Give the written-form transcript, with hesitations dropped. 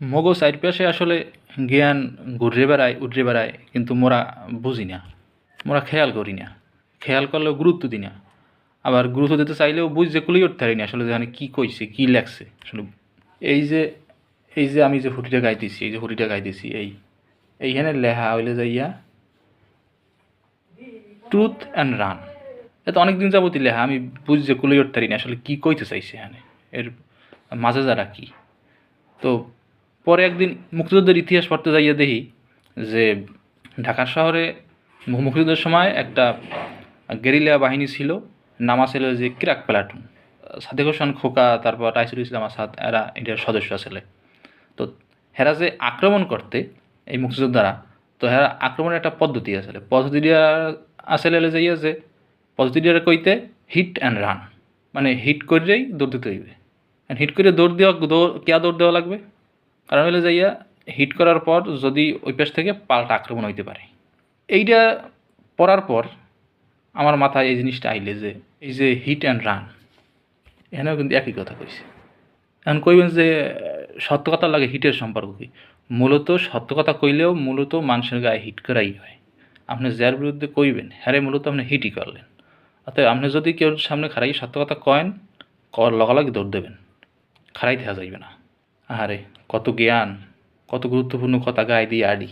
মগো চারিপাশে আসলে জ্ঞান ঘুরে বেড়ায় উঠে বেড়ায়, কিন্তু মোরা বুঝি না, মোরা খেয়াল করি না, খেয়াল করলেও গুরুত্ব দিই না। আবার গুরুত্ব দিতে চাইলেও বুঝতে কুলিয়ে উঠতে পারি না আসলে যেখানে কী কইছে কী লেখছে আসলে। এই যে এই যে আমি যে হুটিটা গাইতেছি, এই যে হুটিটা গাইতেছি, এইখানে লেখা হইলে যাইয়া ট্রুথ অ্যান্ড রান। এটা অনেক দিন যাবতই লেখা, আমি বুঝতে কুলিয়ে উঠতে পারি না আসলে কী কইতে চাইছে এখানে, এর মাঝে যারা কী। তো পরে একদিন মুক্তিযুদ্ধের ইতিহাস পড়তে যাইয়া দেখি যে ঢাকা শহরে মুক্তিযুদ্ধের সময় একটা গেরিলা বাহিনী ছিল, নামা ছিল যে ক্রাক প্লাটুন। সাদেক হোসেন খোকা, তারপর রাইসুল ইসলাম আসাদ, এরা এটার সদস্য আসলে। তো হেরা যে আক্রমণ করতে এই মুক্তিযোদ্ধারা, তো হেরা আক্রমণের একটা পদ্ধতি আসলে, পদ্ধতিটা আসলে যাইয়া যে পদ্ধতিটা কইতে হিট অ্যান্ড রান, মানে হিট করেই দৌড় দিতে হইবে। হিট করে দৌড় দেওয়া লাগবে, কারণ হলে যাইয়া হিট করার পর যদি ওই পাশ থেকে পাল্টা আক্রমণ হইতে পারে। এইটা পড়ার পর আমার মাথায় এই জিনিসটা আইলে যে এই যে হিট অ্যান্ড রান, এখানেও কিন্তু একই কথা কইছে। এখন কইবেন যে সত্য কথা লাগে হিটের সম্পর্ক কী? মূলত সত্য কথা কইলেও মূলত মানুষের গায়ে হিট করাই হয়। আপনি যার বিরুদ্ধে কইবেন হ্যারে মূলত আপনি হিটই করলেন। অতএব আপনি যদি কেউ সামনে খাড়াই সত্য কথা কয়েন, লগালগি দৌড় দেবেন, খাড়াই থাকা যাইবে না। আহারে কত জ্ঞান, কত গুরুত্বপূর্ণ কথা গায়ে দিয়ে আডি।